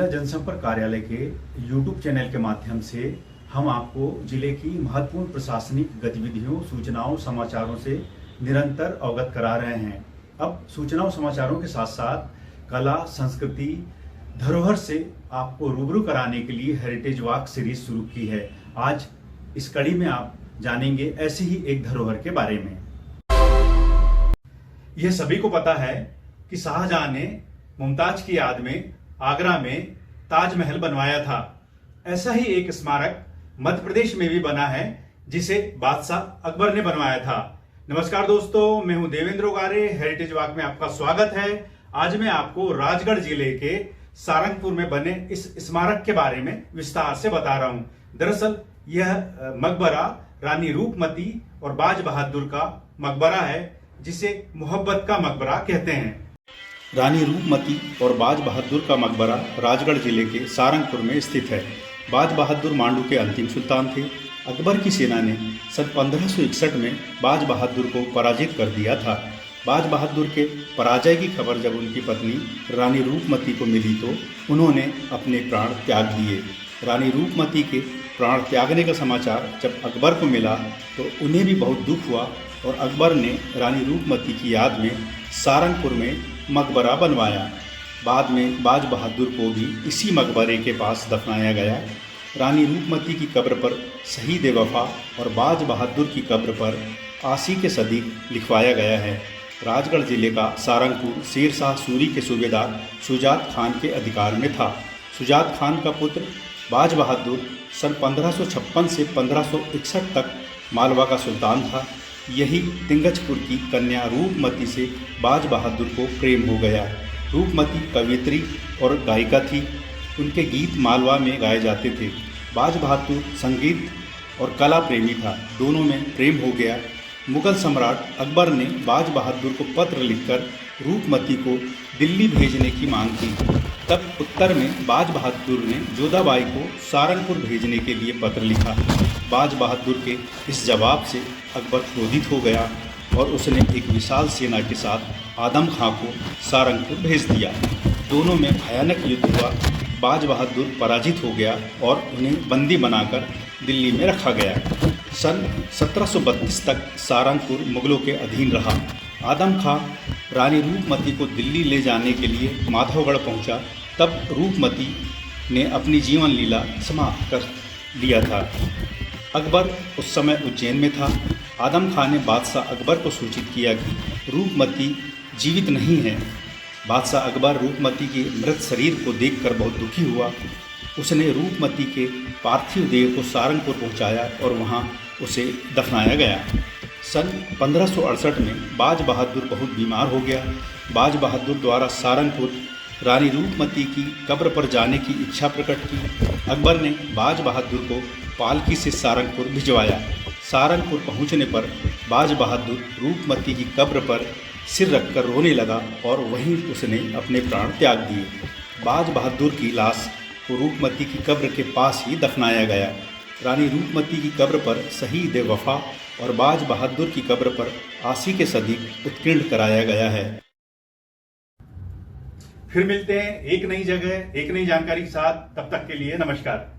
जिला जनसंपर्क कार्यालय के YouTube चैनल के माध्यम से हम आपको जिले की महत्वपूर्ण प्रशासनिक गतिविधियों, सूचनाओं, समाचारों से निरंतर अवगत करा रहे हैं। अब सूचनाओं समाचारों के साथ साथ कला, संस्कृति, धरोहर से आपको रूबरू कराने के लिए हेरिटेज वॉक सीरीज शुरू की है। आज इस कड़ी में आप जानेंगे ऐसी ही एक धरोहर के बारे में। यह सभी को पता है कि शाहजहां ने मुमताज की याद में आगरा में ताजमहल बनवाया था। ऐसा ही एक स्मारक मध्य प्रदेश में भी बना है जिसे बादशाह अकबर ने बनवाया था। नमस्कार दोस्तों, मैं हूं देवेंद्र उगारे। हेरिटेज वॉक में आपका स्वागत है। आज मैं आपको राजगढ़ जिले के सारंगपुर में बने इस स्मारक के बारे में विस्तार से बता रहा हूं। दरअसल यह मकबरा रानी रूपमती और बाज बहादुर का मकबरा है, जिसे मोहब्बत का मकबरा कहते हैं। रानी रूपमती और बाज बहादुर का मकबरा राजगढ़ जिले के सारंगपुर में स्थित है। बाज बहादुर मांडू के अंतिम सुल्तान थे। अकबर की सेना ने सन 1561 में बाज बहादुर को पराजित कर दिया था। बाज बहादुर के पराजय की खबर जब उनकी पत्नी रानी रूपमती को मिली तो उन्होंने अपने प्राण त्याग दिए। रानी रूपमती के प्राण त्यागने का समाचार जब अकबर को मिला तो उन्हें भी बहुत दुख हुआ और अकबर ने रानी रूपमती की याद में सारंगपुर में मकबरा बनवाया। बाद में बाज बहादुर को भी इसी मकबरे के पास दफनाया गया। रानी रूपमती की कब्र पर शहीद वफा और बाज बहादुर की कब्र पर आसी के सदीक लिखवाया गया है। राजगढ़ जिले का सारंगपुर शेर शाह सूरी के सूबेदार शुजात खान के अधिकार में था। शुजात खान का पुत्र बाज बहादुर सन 1556 से 1561 तक मालवा का सुल्तान था। यही तिंगजपुर की कन्या रूपमती से बाज बहादुर को प्रेम हो गया। रूपमती कवियत्री और गायिका थी। उनके गीत मालवा में गाए जाते थे। बाज बहादुर संगीत और कला प्रेमी था। दोनों में प्रेम हो गया। मुगल सम्राट अकबर ने बाज बहादुर को पत्र लिखकर रूपमती को दिल्ली भेजने की मांग की। तब उत्तर में बाज बहादुर ने जोधाबाई को सारंगपुर भेजने के लिए पत्र लिखा। बाज बहादुर के इस जवाब से अकबर क्रोधित हो गया और उसने एक विशाल सेना के साथ आदम खां को सारंगपुर भेज दिया। दोनों में भयानक युद्ध हुआ। बाज बहादुर पराजित हो गया और उन्हें बंदी बनाकर दिल्ली में रखा गया। सन 1732 तक सारंगपुर मुगलों के अधीन रहा। आदम खां रानी रूपमती को दिल्ली ले जाने के लिए माधवगढ़ पहुंचा। तब रूपमती ने अपनी जीवन लीला समाप्त कर लिया था। अकबर उस समय उज्जैन में था। आदम खां ने बादशाह अकबर को सूचित किया कि रूपमती जीवित नहीं है। बादशाह अकबर रूपमती के मृत शरीर को देखकर बहुत दुखी हुआ। उसने रूपमती के पार्थिव देह को सारंगपुर पहुंचाया और वहां उसे दफनाया गया। सन 1568 में बाज बहादुर बहुत बीमार हो गया। बाज बहादुर द्वारा सारंगपुर रानी रूपमती की कब्र पर जाने की इच्छा प्रकट की। अकबर ने बाज बहादुर को पालकी से सारंगपुर भिजवाया। सारंगपुर पहुंचने पर बाज बहादुर रूपमती की कब्र पर सिर रखकर रोने लगा और वहीं उसने अपने प्राण त्याग दिए। बाज बहादुर की लाश को रूपमती की कब्र के पास ही दफनाया गया। रानी रूपमती की कब्र पर शहीद वफा और बाज बहादुर की कब्र पर आसी के सदीक उत्कीर्ण कराया गया है। फिर मिलते हैं एक नई जगह, एक नई जानकारी के साथ। तब तक के लिए नमस्कार।